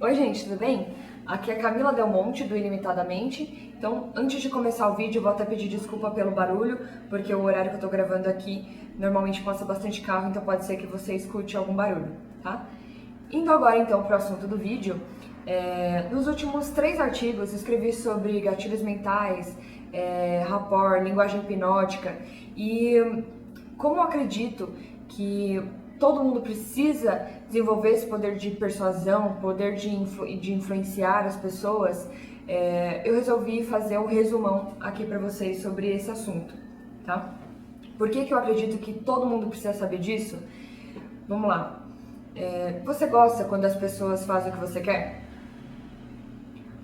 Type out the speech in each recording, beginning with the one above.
Oi gente, tudo bem? Aqui é Camila Del Monte, do Ilimitadamente. Então, antes de começar o vídeo, eu vou até pedir desculpa pelo barulho, porque o horário que eu tô gravando aqui normalmente passa bastante carro, então pode ser que você escute algum barulho, tá? Indo agora então para o assunto do vídeo, nos últimos 3 artigos escrevi sobre gatilhos mentais, rapport, linguagem hipnótica e como eu acredito que todo mundo precisa desenvolver esse poder de persuasão, poder de influenciar as pessoas, eu resolvi fazer um resumão aqui para vocês sobre esse assunto, tá? Por que eu acredito que todo mundo precisa saber disso? Vamos lá. Você gosta quando as pessoas fazem o que você quer?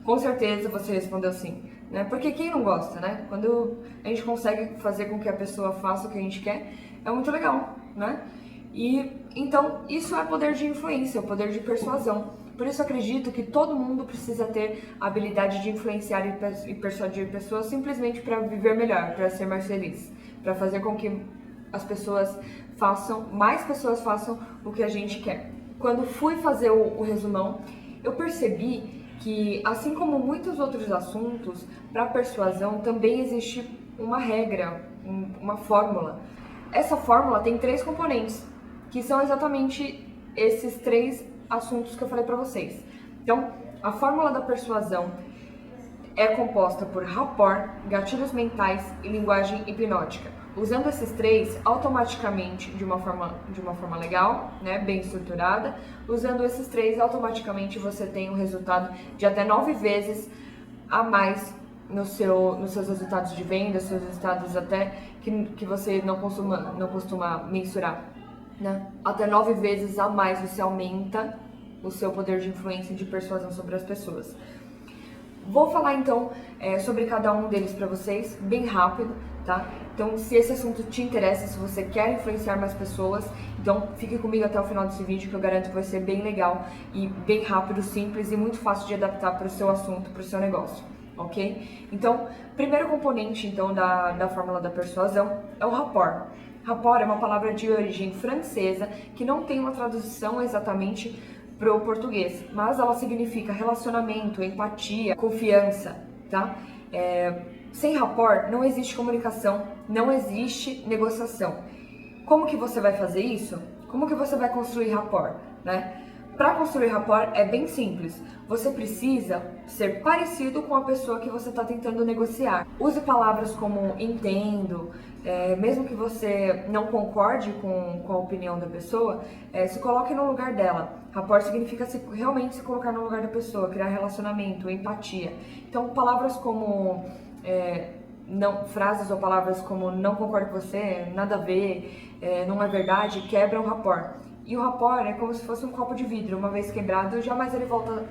Com certeza você respondeu sim, né? Porque quem não gosta, né? Quando a gente consegue fazer com que a pessoa faça o que a gente quer, é muito legal, né? E então isso é poder de influência, o poder de persuasão. Por isso eu acredito que todo mundo precisa ter a habilidade de influenciar e persuadir pessoas simplesmente para viver melhor, para ser mais feliz, para fazer com que mais pessoas façam o que a gente quer. Quando fui fazer o resumão, eu percebi que, assim como muitos outros assuntos, para persuasão também existe uma regra, uma fórmula. Essa fórmula tem 3 componentes, que são exatamente esses 3 assuntos que eu falei para vocês. Então, a fórmula da persuasão é composta por rapport, gatilhos mentais e linguagem hipnótica. Usando esses 3 automaticamente de uma forma legal, né, bem estruturada, usando esses 3 automaticamente você tem um resultado de até 9 vezes a mais nos seus resultados de venda, seus resultados até que você não costuma mensurar, né? Até 9 vezes a mais você aumenta o seu poder de influência e de persuasão sobre as pessoas. Vou falar então sobre cada um deles para vocês, bem rápido, tá? Então, se esse assunto te interessa, se você quer influenciar mais pessoas, então fique comigo até o final desse vídeo, que eu garanto que vai ser bem legal e bem rápido, simples e muito fácil de adaptar para o seu assunto, para o seu negócio, ok? Então, primeiro componente então da fórmula da persuasão é o rapport. Rapport é uma palavra de origem francesa que não tem uma tradução exatamente para o português, mas ela significa relacionamento, empatia, confiança, tá? Sem rapport não existe comunicação, não existe negociação. Como que você vai fazer isso? Como que você vai construir rapport, né? Para construir rapport é bem simples. Você precisa ser parecido com a pessoa que você está tentando negociar. Use palavras como entendo, mesmo que você não concorde com a opinião da pessoa, se coloque no lugar dela. Rapport significa realmente se colocar no lugar da pessoa, criar relacionamento, empatia. Então, palavras como frases ou palavras como não concordo com você, nada a ver, não é verdade, quebram o rapport. E o rapport é como se fosse um copo de vidro, uma vez quebrado, jamais ele volta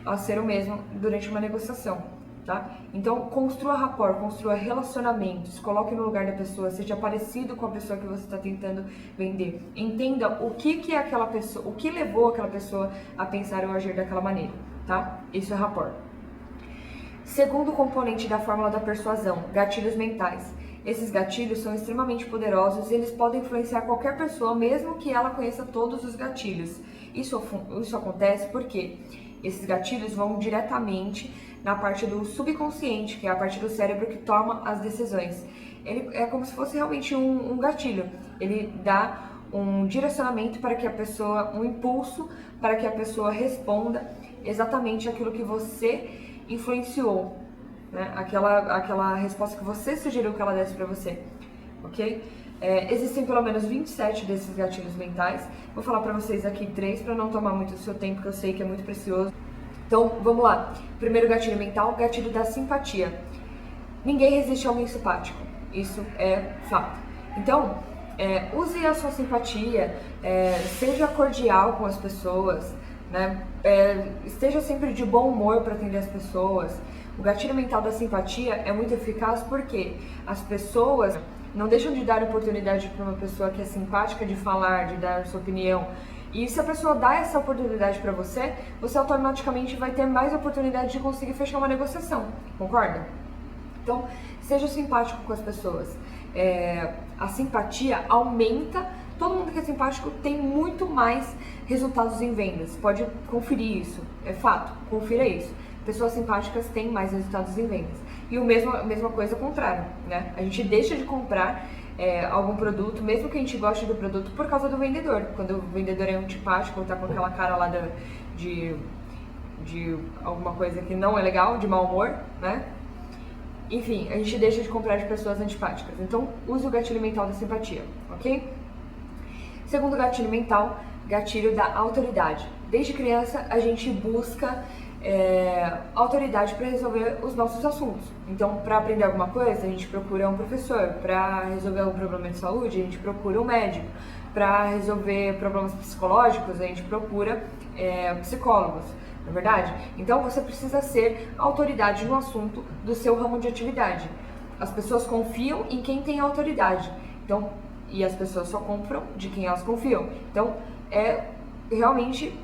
a ser o mesmo durante uma negociação, tá? Então, construa rapport, construa relacionamentos, coloque no lugar da pessoa, seja parecido com a pessoa que você está tentando vender. Entenda o que é aquela pessoa, o que levou aquela pessoa a pensar ou agir daquela maneira, tá? Isso é rapport. Segundo componente da fórmula da persuasão, gatilhos mentais. Esses gatilhos são extremamente poderosos e eles podem influenciar qualquer pessoa, mesmo que ela conheça todos os gatilhos. Isso acontece porque esses gatilhos vão diretamente na parte do subconsciente, que é a parte do cérebro que toma as decisões. Ele é como se fosse realmente um gatilho. Ele dá um direcionamento para que a pessoa, um impulso para que a pessoa responda exatamente aquilo que você influenciou, né? Aquela resposta que você sugeriu que ela desse para você, ok? Existem pelo menos 27 desses gatilhos mentais. Vou falar para vocês aqui 3 para não tomar muito do seu tempo, que eu sei que é muito precioso. Então, vamos lá. Primeiro gatilho mental, gatilho da simpatia. Ninguém resiste a alguém simpático, isso é fato. Então, use a sua simpatia, seja cordial com as pessoas, né? Esteja sempre de bom humor para atender as pessoas. O gatilho mental da simpatia é muito eficaz porque as pessoas não deixam de dar oportunidade para uma pessoa que é simpática de falar, de dar sua opinião. E se a pessoa dá essa oportunidade para você, você automaticamente vai ter mais oportunidade de conseguir fechar uma negociação, concorda? Então, seja simpático com as pessoas. A simpatia aumenta Todo mundo que é simpático tem muito mais resultados em vendas. Pode conferir isso, é fato, confira isso. Pessoas simpáticas têm mais resultados em vendas. E a mesma coisa ao contrário, né? A gente deixa de comprar algum produto, mesmo que a gente goste do produto, por causa do vendedor. Quando o vendedor é antipático ou tá com aquela cara lá de alguma coisa que não é legal, de mau humor, né? Enfim, a gente deixa de comprar de pessoas antipáticas. Então, use o gatilho mental da simpatia, ok? Segundo gatilho mental, gatilho da autoridade. Desde criança, a gente busca autoridade para resolver os nossos assuntos. Então, para aprender alguma coisa, a gente procura um professor. Para resolver algum problema de saúde, a gente procura um médico. Para resolver problemas psicológicos, a gente procura psicólogos. Não é verdade? Então, você precisa ser autoridade no assunto do seu ramo de atividade. As pessoas confiam em quem tem autoridade. Então, e as pessoas só compram de quem elas confiam. Então, realmente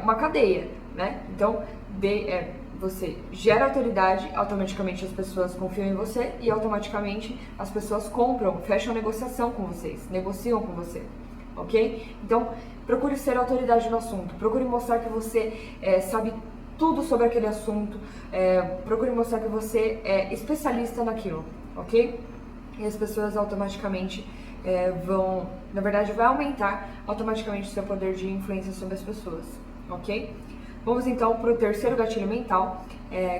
uma cadeia, né? Então, você gera autoridade, automaticamente as pessoas confiam em você e automaticamente as pessoas compram, fecham negociação com vocês, negociam com você, ok? Então, procure ser autoridade no assunto, procure mostrar que você sabe tudo sobre aquele assunto, procure mostrar que você é especialista naquilo, ok? E as pessoas automaticamente na verdade, vai aumentar automaticamente o seu poder de influência sobre as pessoas, ok? Vamos então para o terceiro gatilho mental,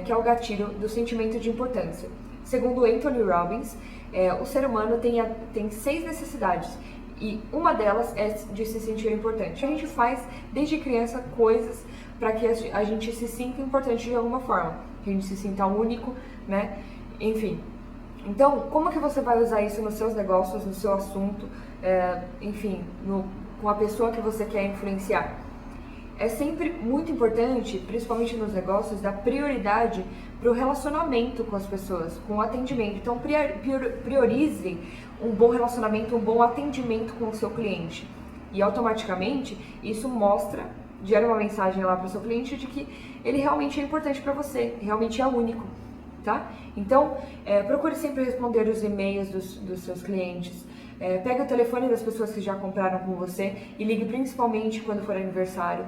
que é o gatilho do sentimento de importância. Segundo Anthony Robbins, o ser humano tem 6 necessidades e uma delas é de se sentir importante. A gente faz desde criança coisas para que a gente se sinta importante de alguma forma, que a gente se sinta único, né? Enfim. Então, como que você vai usar isso nos seus negócios, no seu assunto, enfim, com a pessoa que você quer influenciar? É sempre muito importante, principalmente nos negócios, dar prioridade para o relacionamento com as pessoas, com o atendimento. Então, priorize um bom relacionamento, um bom atendimento com o seu cliente. E automaticamente, isso gera uma mensagem lá para o seu cliente de que ele realmente é importante para você, realmente é único. Tá? Então, procure sempre responder os e-mails dos seus clientes. Pegue o telefone das pessoas que já compraram com você e ligue principalmente quando for aniversário.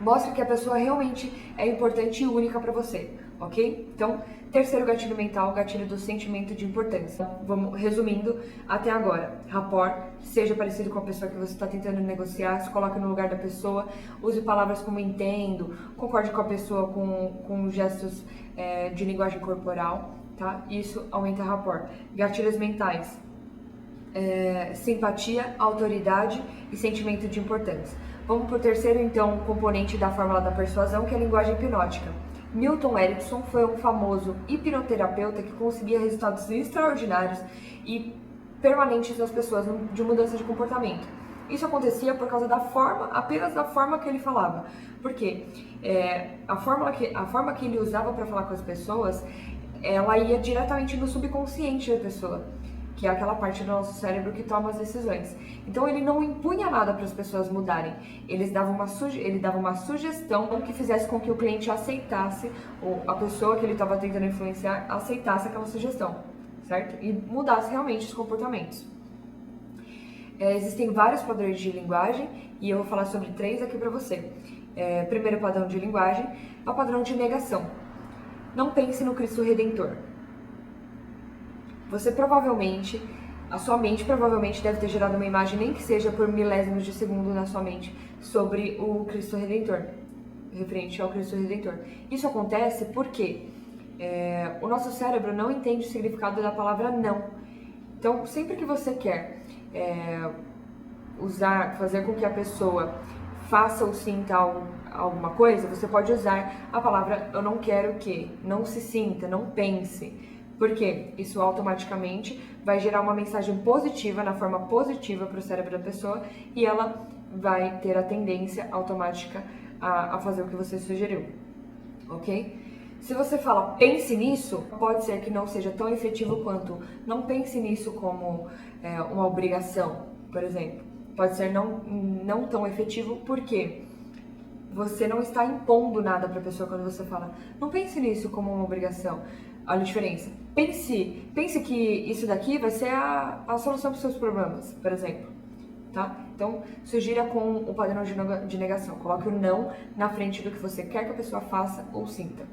Mostre que a pessoa realmente é importante e única para você, ok? Então, terceiro gatilho mental, gatilho do sentimento de importância. Vamos resumindo até agora. Rapport, seja parecido com a pessoa que você está tentando negociar, se coloque no lugar da pessoa, use palavras como entendo, concorde com a pessoa com gestos de linguagem corporal, tá? Isso aumenta rapport. Gatilhos mentais, simpatia, autoridade e sentimento de importância. Vamos para o terceiro, então, componente da fórmula da persuasão, que é a linguagem hipnótica. Milton Erickson foi um famoso hipnoterapeuta que conseguia resultados extraordinários e permanentes nas pessoas de mudança de comportamento. Isso acontecia por causa apenas da forma que ele falava. Porque a forma que ele usava para falar com as pessoas, ela ia diretamente no subconsciente da pessoa, que é aquela parte do nosso cérebro que toma as decisões. Então ele não impunha nada para as pessoas mudarem, ele dava uma sugestão que fizesse com que o cliente aceitasse, ou a pessoa que ele estava tentando influenciar aceitasse aquela sugestão, certo? E mudasse realmente os comportamentos. Existem vários padrões de linguagem e eu vou falar sobre 3 aqui para você. Primeiro padrão de linguagem é o padrão de negação. Não pense no Cristo Redentor. A sua mente provavelmente deve ter gerado uma imagem, nem que seja por milésimos de segundo na sua mente, sobre o Cristo Redentor, referente ao Cristo Redentor. Isso acontece porque o nosso cérebro não entende o significado da palavra não. Então, sempre que você quer fazer com que a pessoa faça ou sinta alguma coisa, você pode usar a palavra eu não quero que, não se sinta, não pense. Porque isso automaticamente vai gerar uma mensagem positiva, na forma positiva para o cérebro da pessoa e ela vai ter a tendência automática a fazer o que você sugeriu, ok? Se você fala pense nisso, pode ser que não seja tão efetivo quanto não pense nisso como uma obrigação, por exemplo. Pode ser não tão efetivo porque você não está impondo nada para a pessoa quando você fala não pense nisso como uma obrigação. Olha a diferença. Pense que isso daqui vai ser a solução para os seus problemas, por exemplo. tá? Então, sugira com o padrão de negação. Coloque o não na frente do que você quer que a pessoa faça ou sinta.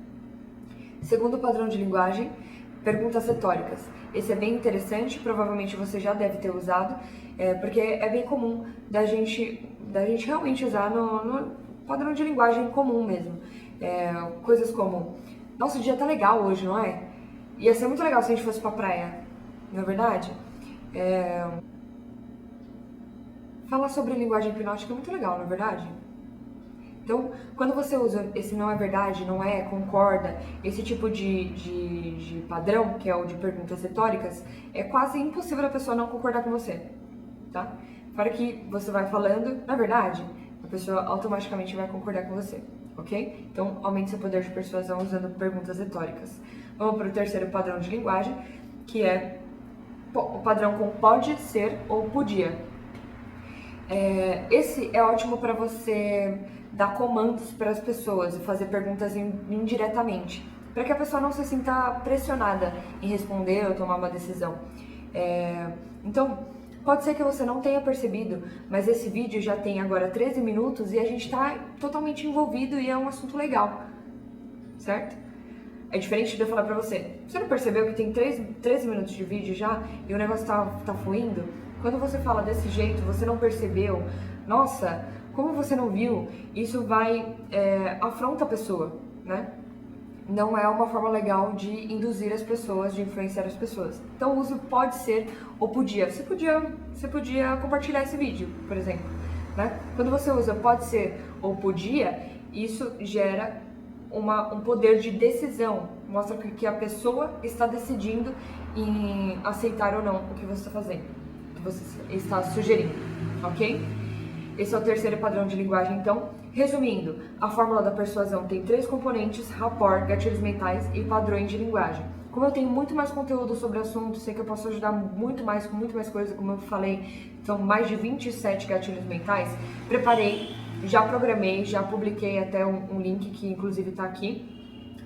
Segundo padrão de linguagem, perguntas retóricas. Esse é bem interessante, provavelmente você já deve ter usado, porque é bem comum da gente realmente usar no padrão de linguagem comum mesmo. Coisas como, nossa, o dia tá legal hoje, não é? Ia ser muito legal se a gente fosse pra praia, não é verdade? Falar sobre linguagem hipnótica é muito legal, não é verdade? Então, quando você usa esse não é verdade, não é, concorda, esse tipo de padrão, que é o de perguntas retóricas, é quase impossível a pessoa não concordar com você, tá? Para que você vai falando, na verdade, a pessoa automaticamente vai concordar com você, ok? Então, aumente seu poder de persuasão usando perguntas retóricas. Vamos para o terceiro padrão de linguagem, que é o padrão com pode ser ou podia. Esse é ótimo para você dar comandos para as pessoas e fazer perguntas indiretamente, para que a pessoa não se sinta pressionada em responder ou tomar uma decisão. Então, pode ser que você não tenha percebido, mas esse vídeo já tem agora 13 minutos e a gente está totalmente envolvido e é um assunto legal, certo? É diferente de eu falar pra você, você não percebeu que tem 13 minutos de vídeo já e o negócio tá fluindo? Quando você fala desse jeito, você não percebeu, nossa, como você não viu, isso afronta a pessoa, né? Não é uma forma legal de induzir as pessoas, de influenciar as pessoas. Então o uso pode ser ou podia. Você podia compartilhar esse vídeo, por exemplo, né? Quando você usa pode ser ou podia, isso gera um poder de decisão, mostra que a pessoa está decidindo em aceitar ou não o que você está fazendo, o que você está sugerindo, ok? Esse é o terceiro padrão de linguagem, então. Resumindo, a fórmula da persuasão tem 3 componentes: rapport, gatilhos mentais e padrões de linguagem. Como eu tenho muito mais conteúdo sobre o assunto, sei que eu posso ajudar muito mais coisa, como eu falei, são mais de 27 gatilhos mentais, preparei, já programei, já publiquei até um link que inclusive está aqui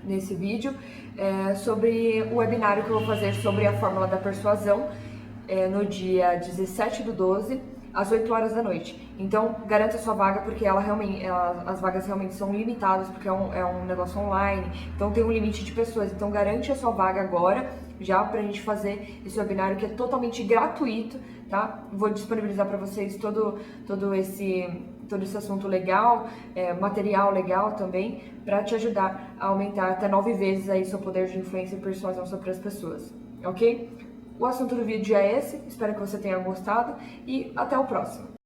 nesse vídeo, sobre o webinário que eu vou fazer sobre a fórmula da persuasão, no dia 17/12, às 8 horas da noite. Então, garanta sua vaga, porque as vagas realmente são limitadas, porque é um negócio online, então tem um limite de pessoas. Então, garante a sua vaga agora, já pra gente fazer esse webinário, que é totalmente gratuito, tá? Vou disponibilizar para vocês todo esse assunto legal, material legal também, para te ajudar a aumentar até 9 vezes aí seu poder de influência e persuasão sobre as pessoas, ok? O assunto do vídeo é esse, espero que você tenha gostado e até o próximo.